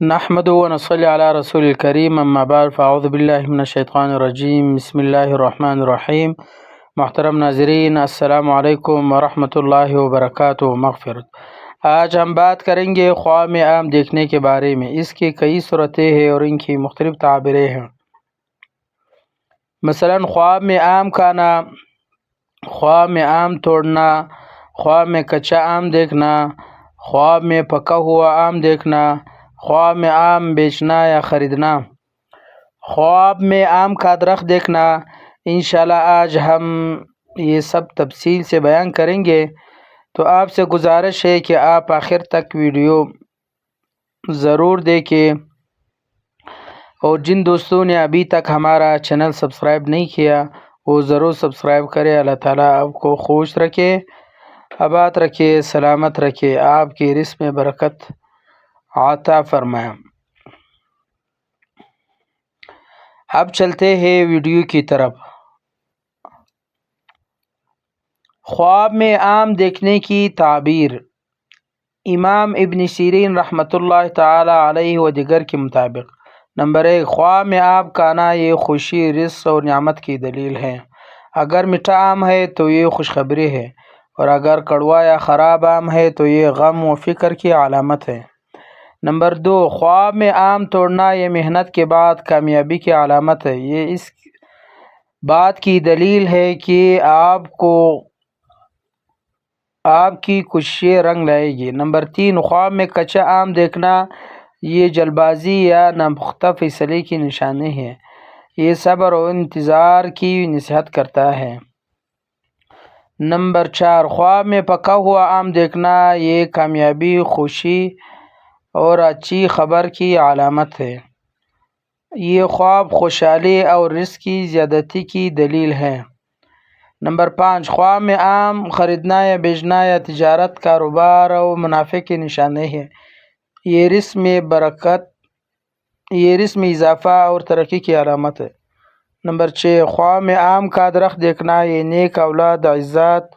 نحمد و نصلی علی رسول الکریم اما بعد فاعوذ باللہ من الشیطان الرجیم بسم اللہ الرحمن الرحیم۔ محترم ناظرین السلام علیکم ورحمۃ اللہ وبرکاتہ مغفرت۔ آج ہم بات کریں گے خواب عام دیکھنے کے بارے میں۔ اس کی کئی صورتیں ہیں اور ان کی مختلف تعبیریں ہیں۔ مثلا خواب میں آم کھانا، خواب میں آم توڑنا، خواب میں کچا آم دیکھنا، خواب میں پکا ہوا آم دیکھنا، خواب میں آم بیچنا یا خریدنا، خواب میں آم کا درخت دیکھنا۔ انشاءاللہ آج ہم یہ سب تفصیل سے بیان کریں گے، تو آپ سے گزارش ہے کہ آپ آخر تک ویڈیو ضرور دیکھیں، اور جن دوستوں نے ابھی تک ہمارا چینل سبسکرائب نہیں کیا وہ ضرور سبسکرائب کرے۔ اللہ تعالیٰ آپ کو خوش رکھے، آباد رکھے، سلامت رکھے، آپ کی رزق میں برکت عطا فرمائے۔ اب چلتے ہیں ویڈیو کی طرف۔ خواب میں آم دیکھنے کی تعبیر۔ امام ابن سیرین رحمۃ اللہ تعالی علیہ و دیگر کے مطابق: نمبر 1، خواب میں آم کھانا یہ خوشی، رزق اور نعمت کی دلیل ہے۔ اگر میٹھا آم ہے تو یہ خوشخبری ہے، اور اگر کڑوا یا خراب آم ہے تو یہ غم و فکر کی علامت ہے۔ نمبر 2، خواب میں آم توڑنا یہ محنت کے بعد کامیابی کی علامت ہے۔ یہ اس بات کی دلیل ہے کہ آپ کی کوششیں رنگ لائے گی۔ نمبر 3، خواب میں کچا آم دیکھنا یہ جلد بازی یا ناپختہ فیصلے کی نشانی ہے۔ یہ صبر اور انتظار کی نصیحت کرتا ہے۔ نمبر 4، خواب میں پکا ہوا آم دیکھنا یہ کامیابی، خوشی اور اچھی خبر کی علامت ہے۔ یہ خواب خوشحالی اور رزق کی زیادتی کی دلیل ہے۔ نمبر 5، خواب میں آم خریدنا یا بیچنا یا تجارت، کاروبار اور منافع کی نشانی ہے۔ یہ رزق میں برکت، یہ رزق میں اضافہ اور ترقی کی علامت ہے۔ نمبر 6، خواب میں آم کا درخت دیکھنا یہ نیک اولاد، عزت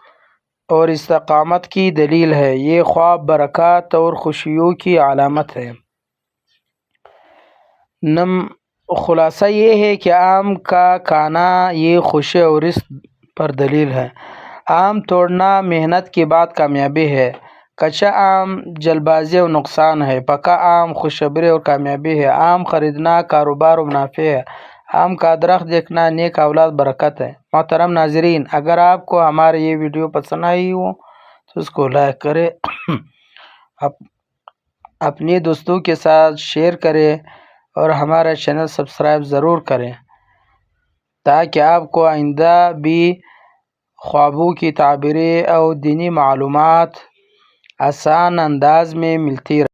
اور استقامت کی دلیل ہے۔ یہ خواب برکات اور خوشیوں کی علامت ہے۔ خلاصہ یہ ہے کہ آم کا کھانا یہ خوشی اور رزق پر دلیل ہے۔ آم توڑنا محنت کے بعد کامیابی ہے، کچا آم جلد بازی اور نقصان ہے، پکا آم خوشخبری اور کامیابی ہے، آم خریدنا کاروبار اور منافع ہے، آم کا درخت دیکھنا نیک اولاد برکت ہے۔ محترم ناظرین، اگر آپ کو ہماری یہ ویڈیو پسند آئی ہو تو اس کو لائک کریں، اپنے دوستوں کے ساتھ شیئر کریں اور ہمارا چینل سبسکرائب ضرور کریں، تاکہ آپ کو آئندہ بھی خوابوں کی تعبیریں اور دینی معلومات آسان انداز میں ملتی رہے۔